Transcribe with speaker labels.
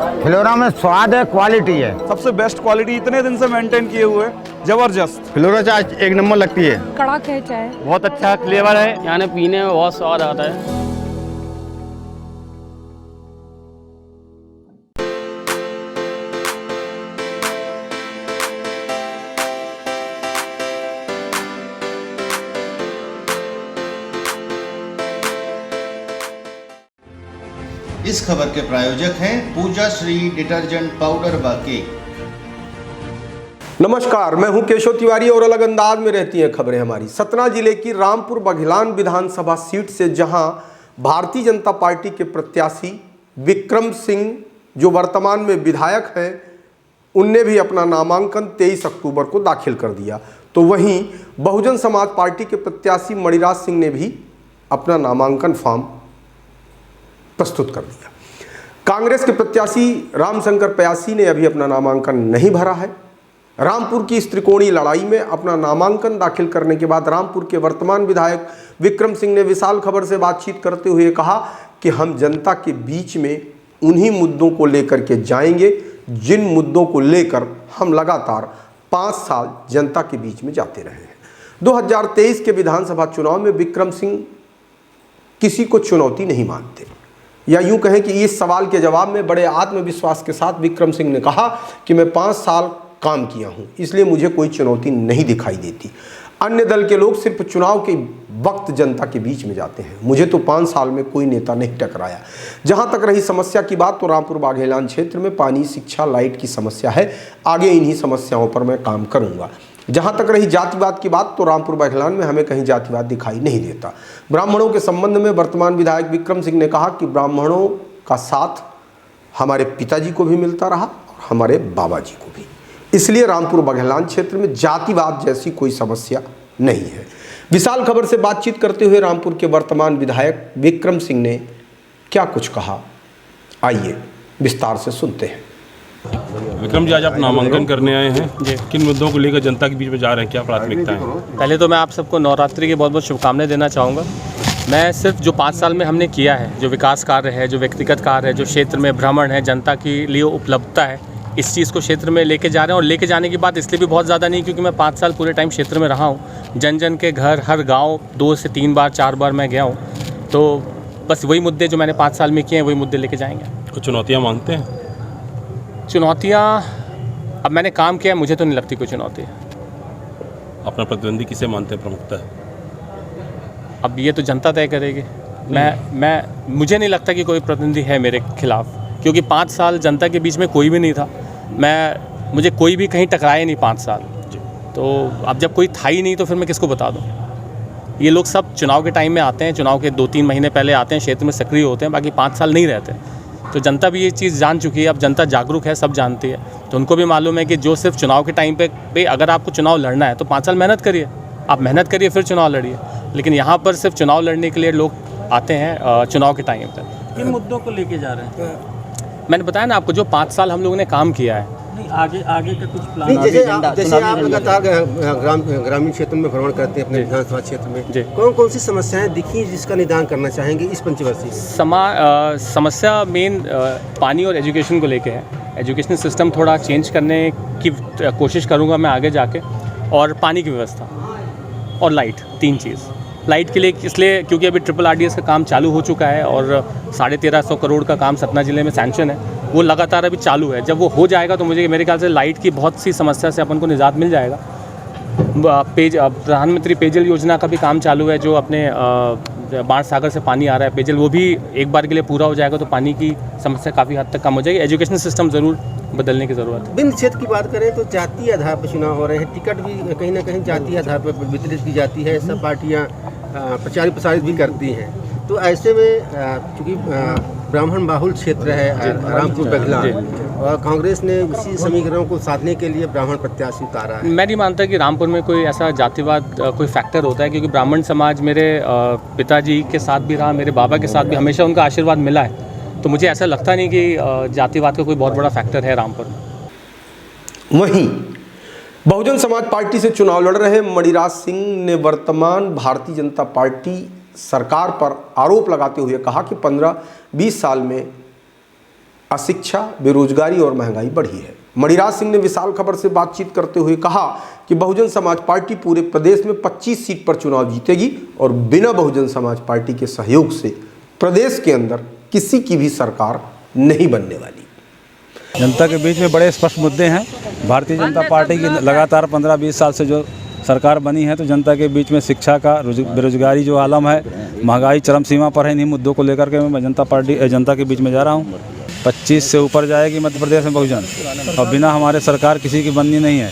Speaker 1: फिलोरा में स्वाद है, क्वालिटी है।
Speaker 2: सबसे बेस्ट क्वालिटी इतने दिन से मेंटेन किए हुए, जबरदस्त।
Speaker 1: फिलोरा चाय एक नंबर लगती है।
Speaker 3: कड़क है चाय,
Speaker 4: बहुत अच्छा फ्लेवर है, यानी पीने में बहुत स्वाद आता है।
Speaker 5: इस खबर के प्रायोजक हैं पूजा श्री डिटर्जेंट पाउडर व केक।
Speaker 6: नमस्कार, मैं हूं केशव तिवारी और अलग अंदाज में रहती हैं खबरें हमारी। सतना जिले की रामपुर बघेलान विधानसभा सीट से जहां भारतीय जनता पार्टी के प्रत्याशी विक्रम सिंह जो वर्तमान में विधायक हैं, उनने भी अपना नामांकन 23 अक्टूबर को दाखिल कर दिया, तो वहीं बहुजन समाज पार्टी के प्रत्याशी मणिराज सिंह ने भी अपना नामांकन फॉर्म प्रस्तुत कर दिया। कांग्रेस के प्रत्याशी रामशंकर पयासी ने अभी अपना नामांकन नहीं भरा है। रामपुर की इस त्रिकोणीय लड़ाई में अपना नामांकन दाखिल करने के बाद रामपुर के वर्तमान विधायक विक्रम सिंह ने विशाल खबर से बातचीत करते हुए कहा कि हम जनता के बीच में उन्हीं मुद्दों को लेकर के जाएंगे जिन मुद्दों को लेकर हम लगातार 5 साल जनता के बीच में जाते रहे हैं। 2023 के विधानसभा चुनाव में विक्रम सिंह किसी को चुनौती नहीं मानते, या यूं कहें कि इस सवाल के जवाब में बड़े आत्मविश्वास के साथ विक्रम सिंह ने कहा कि मैं 5 साल काम किया हूं, इसलिए मुझे कोई चुनौती नहीं दिखाई देती। अन्य दल के लोग सिर्फ चुनाव के वक्त जनता के बीच में जाते हैं, मुझे तो 5 साल में कोई नेता नहीं टकराया। जहां तक रही समस्या की बात, तो रामपुर बाघेलान क्षेत्र में पानी, शिक्षा, लाइट की समस्या है। आगे इन्हीं समस्याओं पर मैं काम करूंगा। जहां तक रही जातिवाद की बात, तो रामपुर बाघेलान में हमें कहीं जातिवाद दिखाई नहीं देता। ब्राह्मणों के संबंध में वर्तमान विधायक विक्रम सिंह ने कहा कि ब्राह्मणों का साथ हमारे पिताजी को भी मिलता रहा और हमारे बाबा जी को भी, इसलिए रामपुर बाघेलान क्षेत्र में जातिवाद जैसी कोई समस्या नहीं है। विशाल खबर से बातचीत करते हुए रामपुर के वर्तमान विधायक विक्रम सिंह ने क्या कुछ कहा, आइए विस्तार से सुनते हैं।
Speaker 7: विक्रम जी, आज आप नामांकन करने आए हैं, किन मुद्दों को लेकर जनता के बीच में जा रहे हैं, क्या प्राथमिकता है?
Speaker 4: पहले तो मैं आप सबको नवरात्रि की बहुत बहुत शुभकामनाएं देना चाहूँगा। मैं सिर्फ जो 5 साल में हमने किया है, जो विकास कार्य है, जो व्यक्तिगत कार्य है, जो क्षेत्र में भ्रमण है, जनता के लिए उपलब्धता है, इस चीज़ को क्षेत्र में लेके जा रहे हैं। और लेके जाने की बात इसलिए भी बहुत ज़्यादा नहीं क्योंकि मैं 5 साल पूरे टाइम क्षेत्र में रहा हूँ। जन जन के घर, हर गाँव 2 से 3 बार 4 बार मैं गया हूँ, तो बस वही मुद्दे जो मैंने 5 साल में किए हैं वही मुद्दे लेके जाएंगे।
Speaker 7: कुछ चुनौतियाँ मांगते हैं?
Speaker 4: चुनौतियाँ, अब मैंने काम किया है, मुझे तो नहीं लगती कोई चुनौती है।
Speaker 7: अपना प्रतिद्वंदी किसे मानते हैं प्रमुखता है?
Speaker 4: अब ये तो जनता तय करेगी। मुझे नहीं लगता कि कोई प्रतिनिधि है मेरे खिलाफ, क्योंकि 5 साल जनता के बीच में कोई भी नहीं था। मुझे कोई भी कहीं टकराया नहीं 5 साल, तो अब जब कोई था ही नहीं तो फिर मैं किसको बता दूँ। ये लोग सब चुनाव के टाइम में आते हैं, चुनाव के 2-3 महीने पहले आते हैं, क्षेत्र में सक्रिय होते हैं, बाकी 5 साल नहीं रहते। तो जनता भी ये चीज़ जान चुकी है, अब जनता जागरूक है, सब जानती है, तो उनको भी मालूम है कि जो सिर्फ चुनाव के टाइम पे अगर आपको चुनाव लड़ना है तो 5 साल मेहनत करिए, आप मेहनत करिए फिर चुनाव लड़िए। लेकिन यहाँ पर सिर्फ चुनाव लड़ने के लिए लोग आते हैं चुनाव के टाइम पर।
Speaker 8: किन मुद्दों को लेके जा रहे हैं?
Speaker 4: मैंने बताया ना आपको, जो 5 साल हम लोगों ने काम किया है।
Speaker 8: नहीं, आगे का कुछ प्लान?
Speaker 9: जैसे आप लगातार ग्रामीण क्षेत्र में भ्रमण करते हैं अपने विधानसभा क्षेत्र में, कौन कौन सी समस्याएं दिखी जिसका निदान करना चाहेंगे इस पंचवर्षीय?
Speaker 4: समस्या मेन पानी और एजुकेशन को लेके है। एजुकेशन सिस्टम थोड़ा चेंज करने की कोशिश करूँगा मैं आगे जाके, और पानी की व्यवस्था और लाइट, 3 चीज़। लाइट के लिए इसलिए क्योंकि अभी RRRDS का काम चालू हो चुका है और 1350 करोड़ का काम सतना जिले में सैंक्शन है, वो लगातार अभी चालू है। जब वो हो जाएगा तो मेरे ख्याल से लाइट की बहुत सी समस्या से अपन को निजात मिल जाएगा। प्रधानमंत्री पेयजल योजना का भी काम चालू है, जो अपने बाण सागर से पानी आ रहा है पेयजल, वो भी एक बार के लिए पूरा हो जाएगा तो पानी की समस्या काफ़ी हद तक कम हो जाएगी। एजुकेशन सिस्टम ज़रूर बदलने की ज़रूरत है।
Speaker 9: भिन्न क्षेत्र की बात करें तो जातीय आधार पर चुनाव हो रहे हैं, टिकट भी कहीं ना कहीं जातीय आधार पर वितरित की जाती है, सब पार्टियाँ प्रचारित प्रसारित भी करती हैं। तो ऐसे में चूँकि ब्राह्मण बाहुल क्षेत्र है रामपुर बघेलान, और कांग्रेस ने इसी समीकरणों को साधने के लिए ब्राह्मण प्रत्याशी उतारा है।
Speaker 4: मैं नहीं मानता कि रामपुर में कोई ऐसा जातिवाद कोई फैक्टर होता है, क्योंकि ब्राह्मण समाज मेरे पिताजी के साथ भी रहा, मेरे बाबा के साथ भी हमेशा उनका आशीर्वाद मिला है, तो मुझे ऐसा लगता नहीं कि जातिवाद का कोई बहुत बड़ा फैक्टर है रामपुर में।
Speaker 6: वहीं बहुजन समाज पार्टी से चुनाव लड़ रहे मणिराज सिंह ने वर्तमान भारतीय जनता पार्टी सरकार पर आरोप लगाते हुए कहा कि 15-20 साल में अशिक्षा, बेरोजगारी और महंगाई बढ़ी है। मणिराज सिंह ने विशाल खबर से बातचीत करते हुए कहा कि बहुजन समाज पार्टी पूरे प्रदेश में 25 सीट पर चुनाव जीतेगी और बिना बहुजन समाज पार्टी के सहयोग से प्रदेश के अंदर किसी की भी सरकार नहीं बनने वाली।
Speaker 3: जनता के बीच में बड़े स्पष्ट मुद्दे हैं। भारतीय जनता पार्टी की लगातार 15-20 साल से जो सरकार बनी है, तो जनता के बीच में शिक्षा का, बेरोजगारी जो आलम है, महंगाई चरम सीमा पर है, इन्हीं मुद्दों को लेकर के मैं जनता के बीच में जा रहा हूँ। 25 से ऊपर जाएगी मध्य प्रदेश में बहुजन, और बिना हमारे सरकार किसी की बननी नहीं है।